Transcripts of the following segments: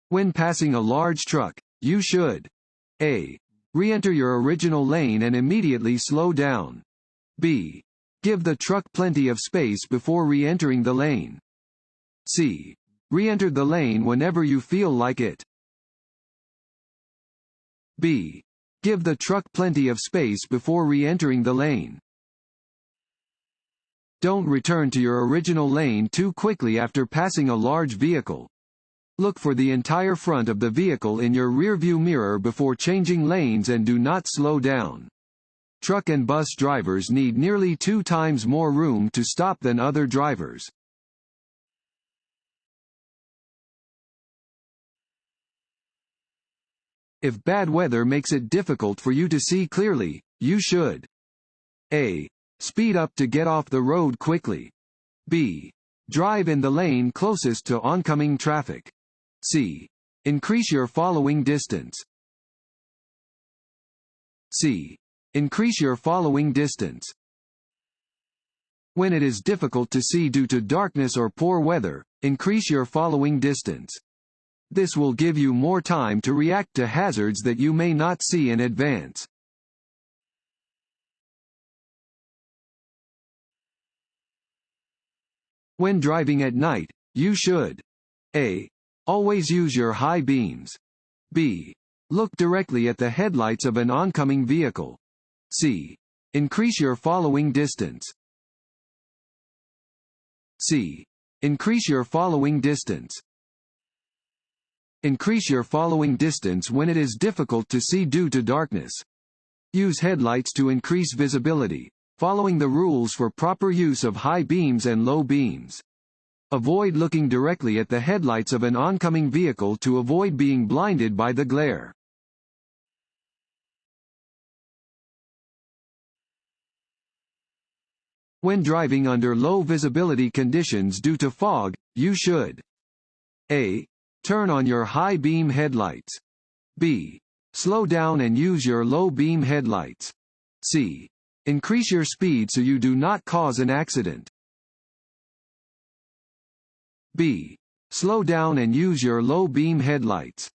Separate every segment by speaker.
Speaker 1: When passing a large truck, you should A. Re-enter your original lane and immediately slow down. B. Give the truck plenty of space before re-entering the lane. C. Re-enter the lane whenever you feel like it. B. Give the truck plenty of space before re-entering the lane. Don't return to your original lane too quickly after passing a large vehicle. Look for the entire front of the vehicle in your rearview mirror before changing lanes and do not slow down. Truck and bus drivers need nearly 2 times more room to stop than other drivers. If bad weather makes it difficult for you to see clearly, you should A. Speed up to get off the road quickly. B. Drive in the lane closest to oncoming traffic. C. Increase your following distance. C. Increase your following distance. When it is difficult to see due to darkness or poor weather, increase your following distance. This will give you more time to react to hazards that you may not see in advance. When driving at night, you should A. Always use your high beams. B. Look directly at the headlights of an oncoming vehicle. C. Increase your following distance. C. Increase your following distance. Increase your following distance when it is difficult to see due to darkness. Use headlights to increase visibility, following the rules for proper use of high beams and low beams. Avoid looking directly at the headlights of an oncoming vehicle to avoid being blinded by the glare. When driving under low visibility conditions due to fog, you should A. Turn on your high beam headlights. B. Slow down and use your low beam headlights. C. Increase your speed so you do not cause an accident. B. Slow down and use your low beam headlights.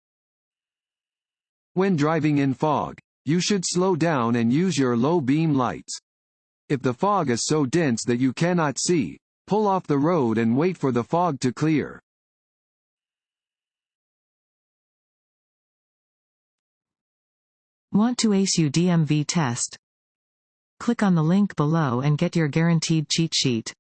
Speaker 1: When driving in fog, you should slow down and use your low beam lights. If the fog is so dense that you cannot see, pull off the road and wait for the fog to clear.
Speaker 2: Want to ace your DMV test? Click on the link below and get your guaranteed cheat sheet.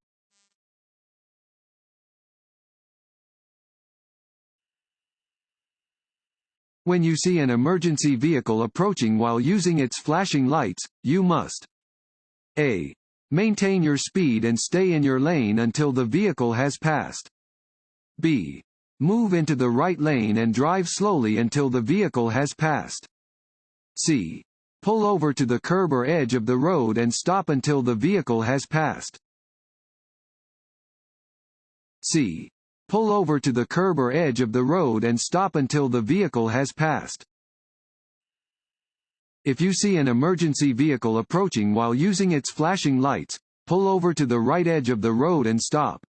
Speaker 1: When you see an emergency vehicle approaching while using its flashing lights, you must A. Maintain your speed and stay in your lane until the vehicle has passed. B. Move into the right lane and drive slowly until the vehicle has passed. C. Pull over to the curb or edge of the road and stop until the vehicle has passed. C. Pull over to the curb or edge of the road and stop until the vehicle has passed. If you see an emergency vehicle approaching while using its flashing lights, pull over to the right edge of the road and stop.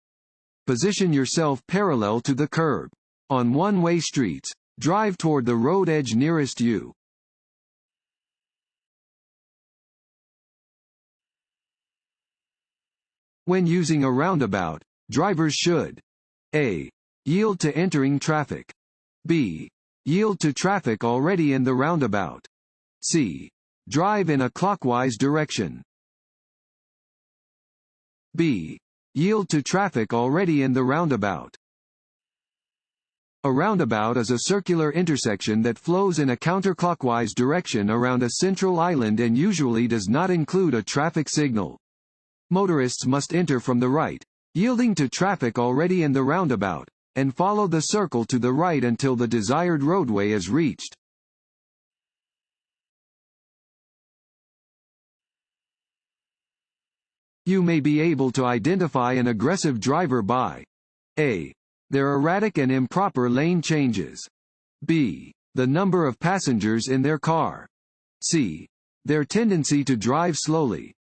Speaker 1: Position yourself parallel to the curb. On one-way streets, drive toward the road edge nearest you. When using a roundabout, drivers should A. Yield to entering traffic. B. Yield to traffic already in the roundabout. C. Drive in a clockwise direction. B. Yield to traffic already in the roundabout. A roundabout is a circular intersection that flows in a counterclockwise direction around a central island and usually does not include a traffic signal. Motorists must enter from the right, yielding to traffic already in the roundabout, and follow the circle to the right until the desired roadway is reached. You may be able to identify an aggressive driver by A. Their erratic and improper lane changes. B. The number of passengers in their car. C. Their tendency to drive slowly.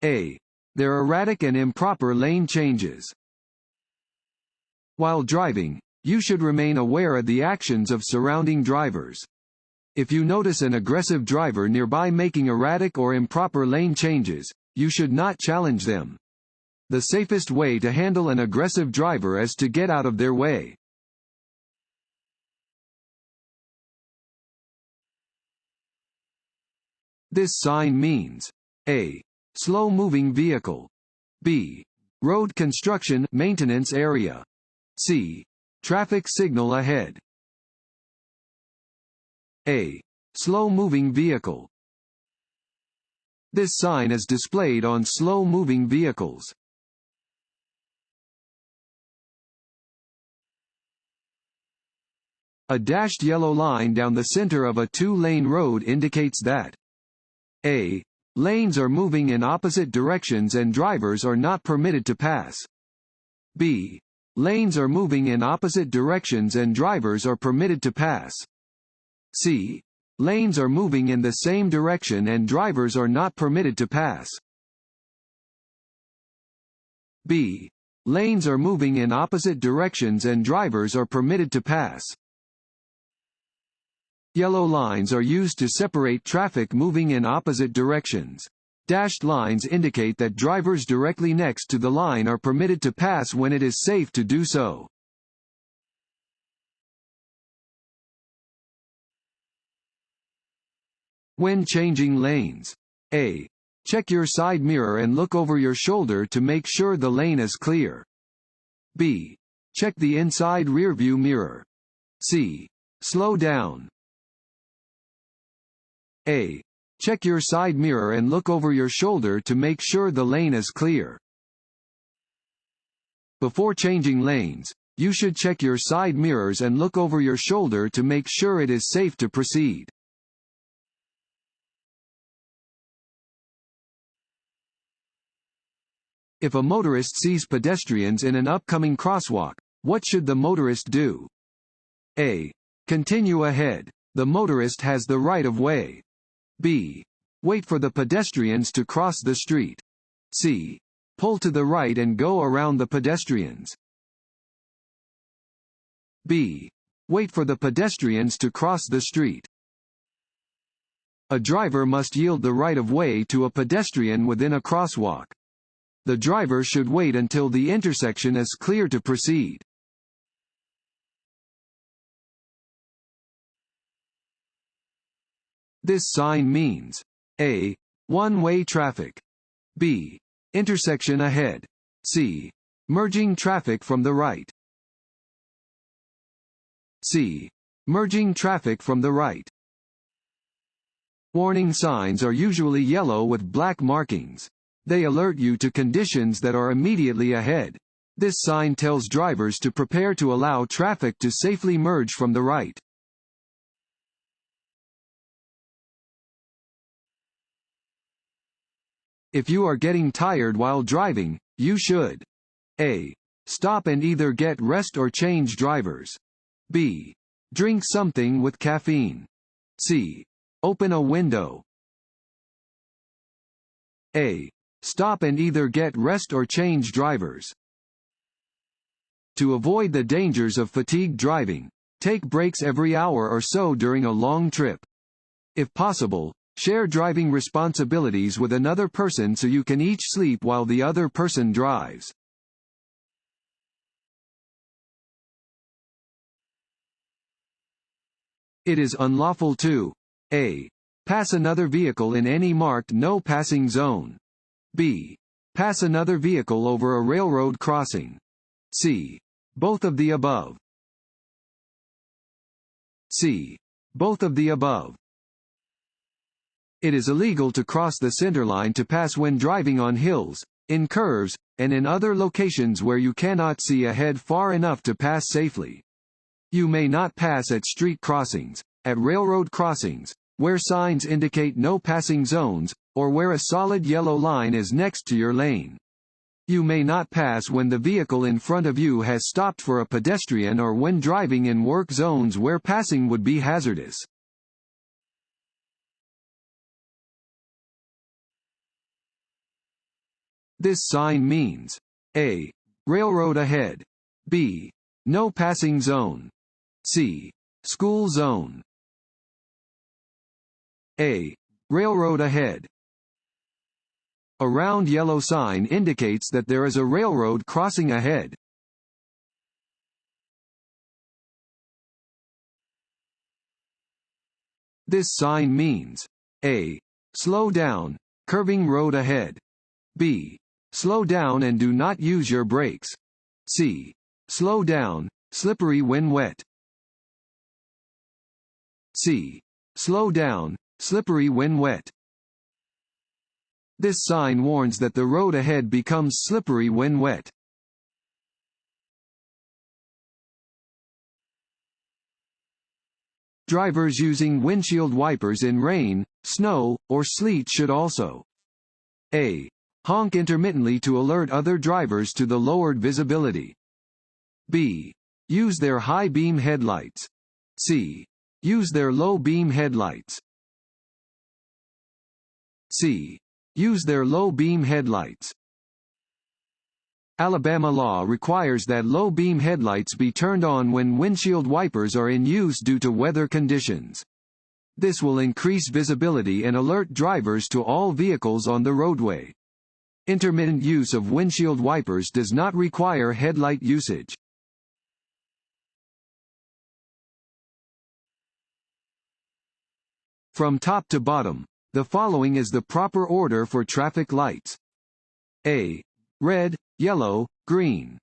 Speaker 1: A. Their erratic and improper lane changes. While driving, you should remain aware of the actions of surrounding drivers. If you notice an aggressive driver nearby making erratic or improper lane changes, you should not challenge them. The safest way to handle an aggressive driver is to get out of their way. This sign means A. Slow-moving vehicle. B. Road construction maintenance area. C. Traffic signal ahead. A. Slow-moving vehicle. This sign is displayed on slow-moving vehicles. A dashed yellow line down the center of a two-lane road indicates that A. Lanes are moving in opposite directions and drivers are not permitted to pass. B. Lanes are moving in opposite directions and drivers are permitted to pass. C. Lanes are moving in the same direction and drivers are not permitted to pass. B. Lanes are moving in opposite directions and drivers are permitted to pass. Yellow lines are used to separate traffic moving in opposite directions. Dashed lines indicate that drivers directly next to the line are permitted to pass when it is safe to do so. When changing lanes. A. Check your side mirror and look over your shoulder to make sure the lane is clear. B. Check the inside rearview mirror. C. Slow down. A. Check your side mirror and look over your shoulder to make sure the lane is clear. Before changing lanes, you should check your side mirrors and look over your shoulder to make sure it is safe to proceed. If a motorist sees pedestrians in an upcoming crosswalk, what should the motorist do? A. Continue ahead. The motorist has the right of way. B. Wait for the pedestrians to cross the street. C. Pull to the right and go around the pedestrians. B. Wait for the pedestrians to cross the street. A driver must yield the right of way to a pedestrian within a crosswalk. The driver should wait until the intersection is clear to proceed. This sign means A. One-way traffic. B. Intersection ahead. C. Merging traffic from the right. C. Merging traffic from the right. Warning signs are usually yellow with black markings. They alert you to conditions that are immediately ahead. This sign tells drivers to prepare to allow traffic to safely merge from the right. If you are getting tired while driving, you should A. Stop and either get rest or change drivers. B. Drink something with caffeine. C. Open a window. A. Stop and either get rest or change drivers. To avoid the dangers of fatigued driving, take breaks every hour or so during a long trip. If possible, share driving responsibilities with another person so you can each sleep while the other person drives. It is unlawful to A. Pass another vehicle in any marked no passing zone. B. Pass another vehicle over a railroad crossing. C. Both of the above. C. Both of the above. It is illegal to cross the centerline to pass when driving on hills, in curves, and in other locations where you cannot see ahead far enough to pass safely. You may not pass at street crossings, at railroad crossings, where signs indicate no passing zones, or where a solid yellow line is next to your lane. You may not pass when the vehicle in front of you has stopped for a pedestrian or when driving in work zones where passing would be hazardous. This sign means A. Railroad ahead. B. No passing zone. C. School zone. A. Railroad ahead. A round yellow sign indicates that there is a railroad crossing ahead. This sign means A. Slow down, curving road ahead. B. Slow down and do not use your brakes. C. Slow down, slippery when wet. C. Slow down, slippery when wet. This sign warns that the road ahead becomes slippery when wet. Drivers using windshield wipers in rain, snow, or sleet should also A. Honk intermittently to alert other drivers to the lowered visibility. B. Use their high beam headlights. C. Use their low beam headlights. C. Use their low beam headlights. Alabama law requires that low beam headlights be turned on when windshield wipers are in use due to weather conditions. This will increase visibility and alert drivers to all vehicles on the roadway. Intermittent use of windshield wipers does not require headlight usage. From top to bottom, the following is the proper order for traffic lights. A. Red, yellow, green.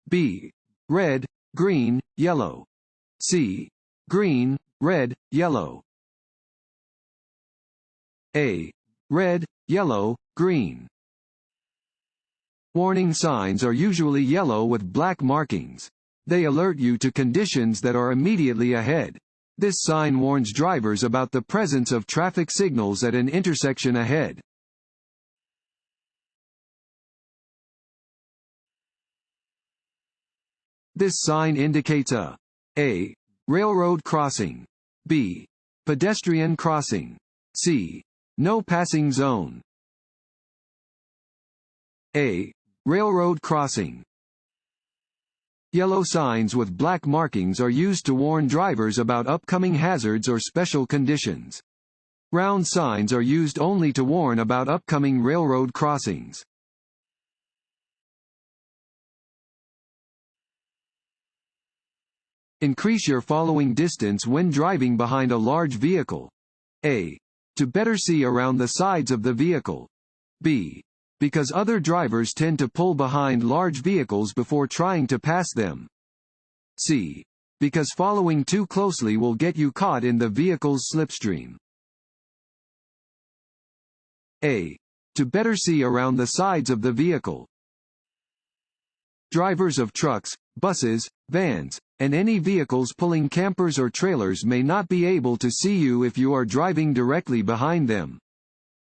Speaker 1: B. Red, green, yellow. C. Green, red, yellow. A. Red, yellow, green. Warning signs are usually yellow with black markings. They alert you to conditions that are immediately ahead. This sign warns drivers about the presence of traffic signals at an intersection ahead. This sign indicates A. Railroad crossing. B. Pedestrian crossing. C. No passing zone. A. Railroad crossing. Yellow signs with black markings are used to warn drivers about upcoming hazards or special conditions. Round signs are used only to warn about upcoming railroad crossings. Increase your following distance when driving behind a large vehicle. A. To better see around the sides of the vehicle. B. Because other drivers tend to pull behind large vehicles before trying to pass them. C. Because following too closely will get you caught in the vehicle's slipstream. A. To better see around the sides of the vehicle. Drivers of trucks, buses, vans, and any vehicles pulling campers or trailers may not be able to see you if you are driving directly behind them.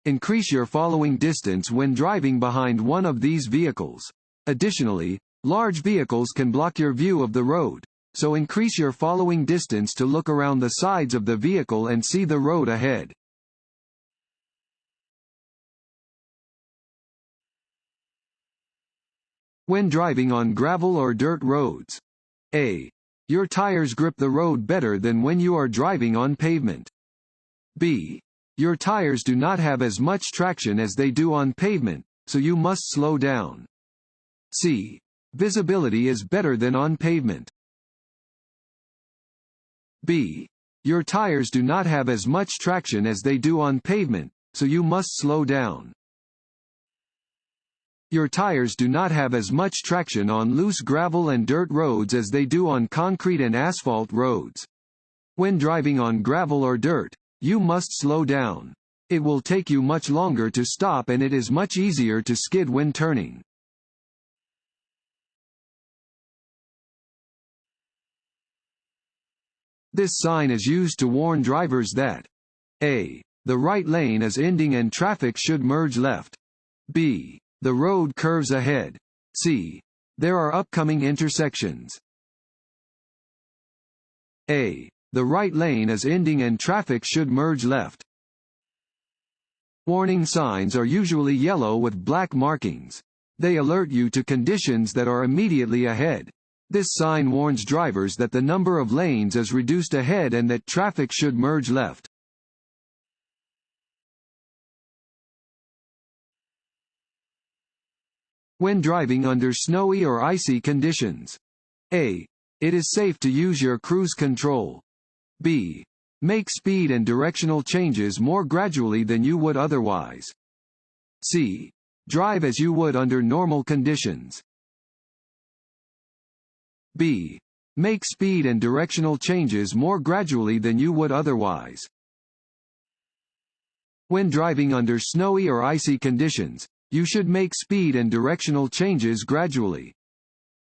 Speaker 1: Increase your following distance when driving behind one of these vehicles. Additionally, large vehicles can block your view of the road, so increase your following distance to look around the sides of the vehicle and see the road ahead. When driving on gravel or dirt roads. A. Your tires grip the road better than when you are driving on pavement. B. Your tires do not have as much traction as they do on pavement, so you must slow down. C. Visibility is better than on pavement. B. Your tires do not have as much traction as they do on pavement, so you must slow down. Your tires do not have as much traction on loose gravel and dirt roads as they do on concrete and asphalt roads. When driving on gravel or dirt, you must slow down. It will take you much longer to stop and it is much easier to skid when turning. This sign is used to warn drivers that A. The right lane is ending and traffic should merge left. B. The road curves ahead. C. There are upcoming intersections. A. The right lane is ending and traffic should merge left. Warning signs are usually yellow with black markings. They alert you to conditions that are immediately ahead. This sign warns drivers that the number of lanes is reduced ahead and that traffic should merge left. When driving under snowy or icy conditions. A. It is safe to use your cruise control. B. Make speed and directional changes more gradually than you would otherwise. C. Drive as you would under normal conditions. B. Make speed and directional changes more gradually than you would otherwise. When driving under snowy or icy conditions, you should make speed and directional changes gradually.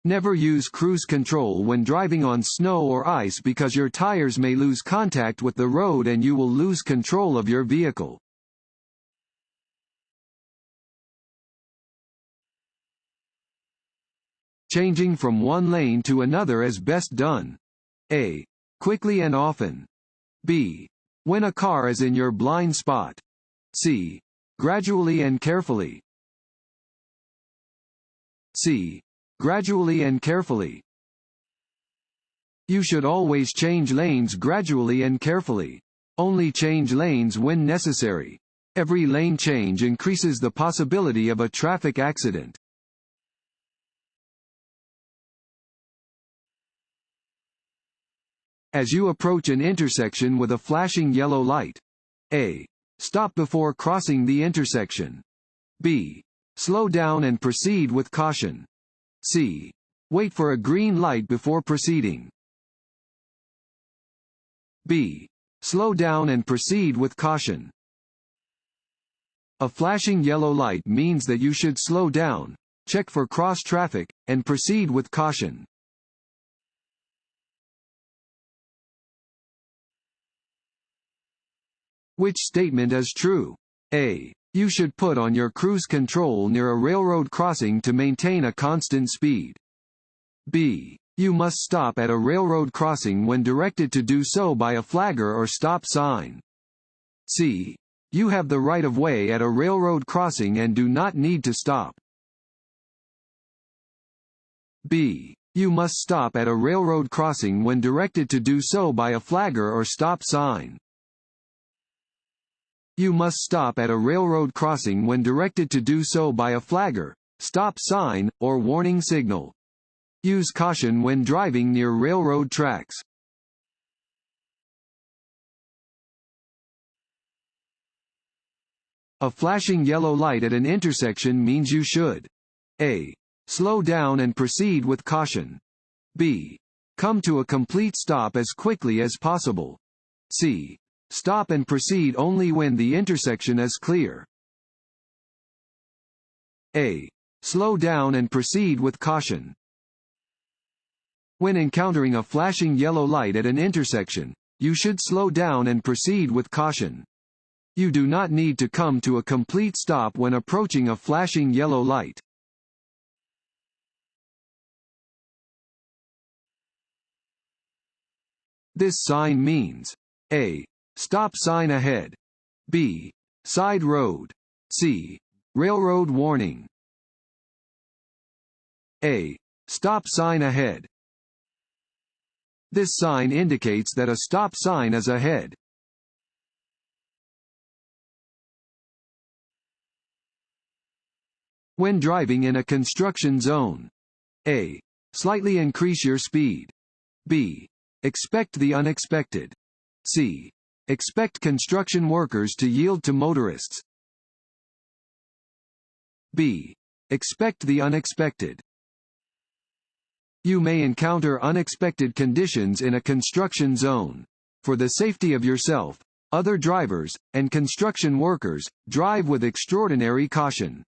Speaker 1: Never use cruise control when driving on snow or ice because your tires may lose contact with the road and you will lose control of your vehicle. Changing from one lane to another is best done. A. Quickly and often. B. When a car is in your blind spot. C. Gradually and carefully. C. Gradually and carefully. You should always change lanes gradually and carefully. Only change lanes when necessary. Every lane change increases the possibility of a traffic accident. As you approach an intersection with a flashing yellow light. A. Stop before crossing the intersection. B. Slow down and proceed with caution. C. Wait for a green light before proceeding. B. Slow down and proceed with caution. A flashing yellow light means that you should slow down, check for cross traffic, and proceed with caution. Which statement is true? A. You should put on your cruise control near a railroad crossing to maintain a constant speed. B. You must stop at a railroad crossing when directed to do so by a flagger or stop sign. C. You have the right of way at a railroad crossing and do not need to stop. B. You must stop at a railroad crossing when directed to do so by a flagger or stop sign. You must stop at a railroad crossing when directed to do so by a flagger, stop sign, or warning signal. Use caution when driving near railroad tracks. A flashing yellow light at an intersection means you should A. Slow down and proceed with caution. B. Come to a complete stop as quickly as possible. C. Stop and proceed only when the intersection is clear. A. Slow down and proceed with caution. When encountering a flashing yellow light at an intersection, you should slow down and proceed with caution. You do not need to come to a complete stop when approaching a flashing yellow light. This sign means A. Stop sign ahead. B. Side road. C. Railroad warning. A. Stop sign ahead. This sign indicates that a stop sign is ahead. When driving in a construction zone. A. Slightly increase your speed. B. Expect the unexpected. C. Expect construction workers to yield to motorists. B. Expect the unexpected. You may encounter unexpected conditions in a construction zone. For the safety of yourself, other drivers, and construction workers, drive with extraordinary caution.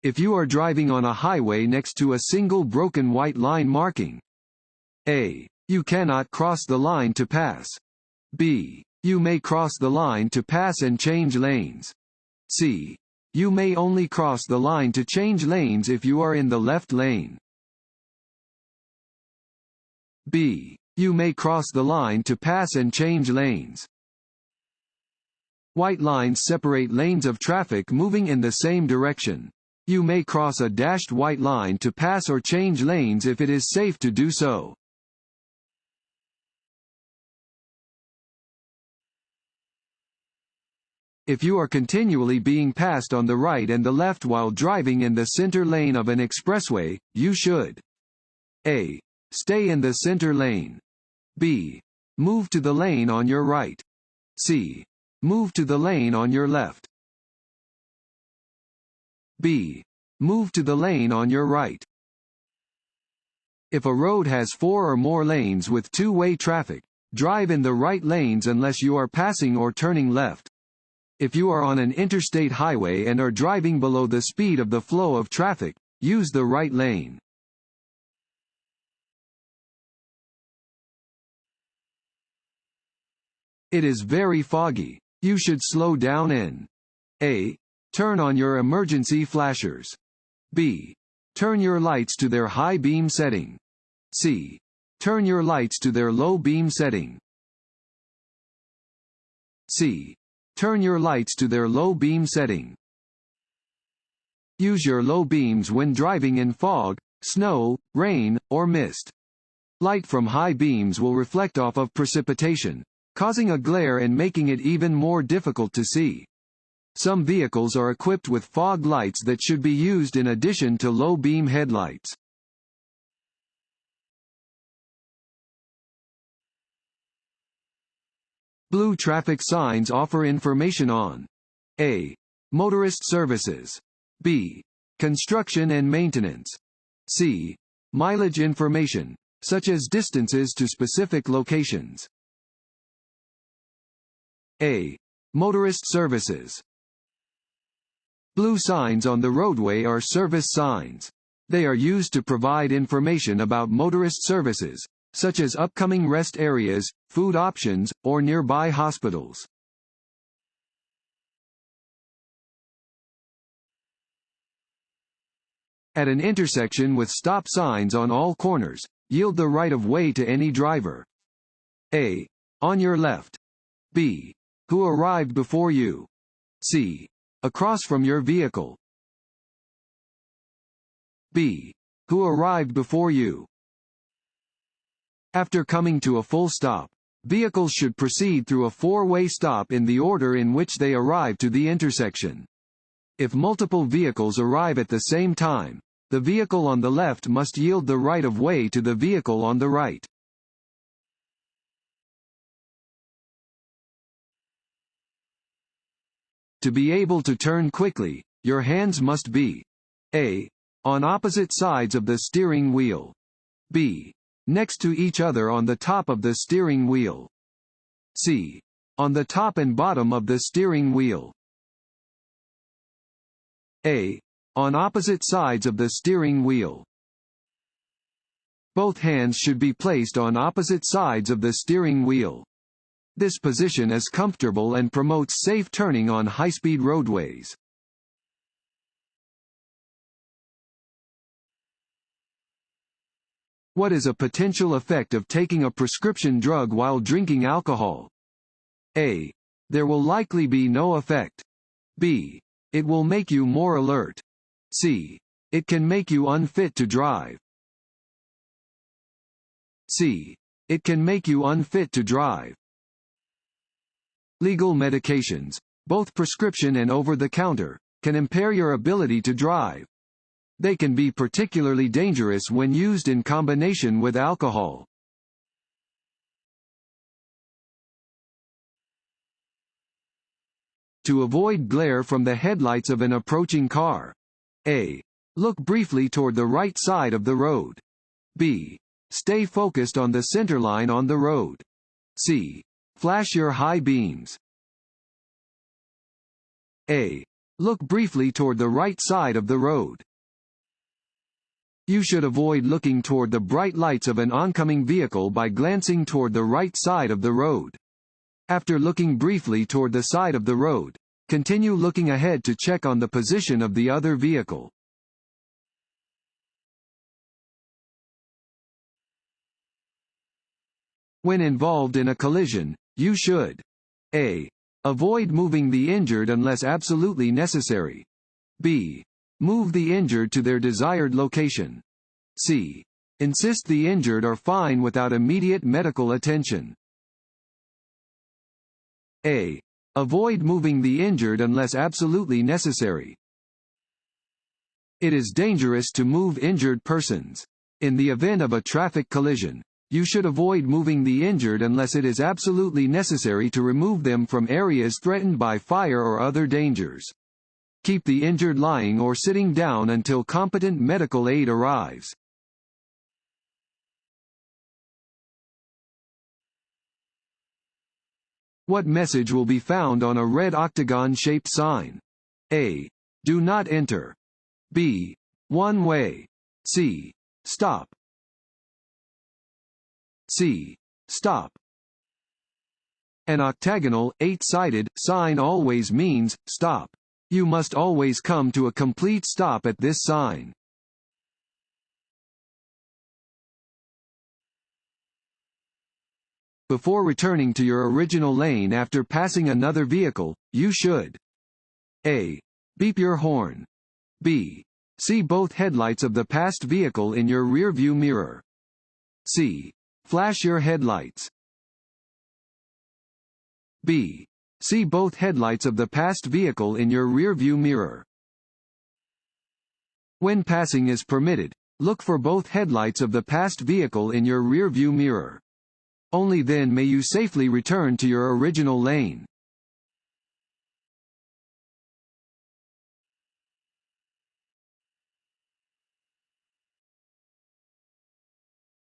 Speaker 1: If you are driving on a highway next to a single broken white line marking. A. You cannot cross the line to pass. B. You may cross the line to pass and change lanes. C. You may only cross the line to change lanes if you are in the left lane. B. You may cross the line to pass and change lanes. White lines separate lanes of traffic moving in the same direction. You may cross a dashed white line to pass or change lanes if it is safe to do so. If you are continually being passed on the right and the left while driving in the center lane of an expressway, you should A. Stay in the center lane. B. Move to the lane on your right. C. Move to the lane on your left. B. Move to the lane on your right. If a road has 4 or more lanes with two-way traffic, drive in the right lanes unless you are passing or turning left. If you are on an interstate highway and are driving below the speed of the flow of traffic, use the right lane. It is very foggy. You should slow down and A. Turn on your emergency flashers. B. Turn your lights to their high beam setting. C. Turn your lights to their low beam setting. C. Turn your lights to their low beam setting. Use your low beams when driving in fog, snow, rain, or mist. Light from high beams will reflect off of precipitation, causing a glare and making it even more difficult to see. Some vehicles are equipped with fog lights that should be used in addition to low beam headlights. Blue traffic signs offer information on A. Motorist services. B. Construction and maintenance. C. Mileage information, such as distances to specific locations. A. Motorist services. Blue signs on the roadway are service signs. They are used to provide information about motorist services, such as upcoming rest areas, food options, or nearby hospitals. At an intersection with stop signs on all corners, yield the right of way to any driver. A. On your left. B. Who arrived before you. C. Across from your vehicle. B. Who arrived before you. After coming to a full stop, vehicles should proceed through a four-way stop in the order in which they arrive to the intersection. If multiple vehicles arrive at the same time, the vehicle on the left must yield the right of way to the vehicle on the right. To be able to turn quickly, your hands must be A. On opposite sides of the steering wheel. B. Next to each other on the top of the steering wheel. C. On the top and bottom of the steering wheel. A. On opposite sides of the steering wheel. Both hands should be placed on opposite sides of the steering wheel. This position is comfortable and promotes safe turning on high-speed roadways. What is a potential effect of taking a prescription drug while drinking alcohol? A. There will likely be no effect. B. It will make you more alert. C. It can make you unfit to drive. C. It can make you unfit to drive. Legal medications, both prescription and over-the-counter, can impair your ability to drive. They can be particularly dangerous when used in combination with alcohol. To avoid glare from the headlights of an approaching car. A. Look briefly toward the right side of the road. B. Stay focused on the centerline on the road. C. Flash your high beams. A. Look briefly toward the right side of the road. You should avoid looking toward the bright lights of an oncoming vehicle by glancing toward the right side of the road. After looking briefly toward the side of the road, continue looking ahead to check on the position of the other vehicle. When involved in a collision, you should A. Avoid moving the injured unless absolutely necessary. B. Move the injured to their desired location. C. Insist the injured are fine without immediate medical attention. A. Avoid moving the injured unless absolutely necessary. It is dangerous to move injured persons. In the event of a traffic collision, you should avoid moving the injured unless it is absolutely necessary to remove them from areas threatened by fire or other dangers. Keep the injured lying or sitting down until competent medical aid arrives. What message will be found on a red octagon-shaped sign? A. Do not enter. B. One way. C. Stop. C. Stop. An octagonal, 8-sided, sign always means, stop. You must always come to a complete stop at this sign. Before returning to your original lane after passing another vehicle, you should: A. Beep your horn. B. See both headlights of the passed vehicle in your rearview mirror. C. Flash your headlights. B. See both headlights of the passed vehicle in your rearview mirror. When passing is permitted, look for both headlights of the passed vehicle in your rearview mirror. Only then may you safely return to your original lane.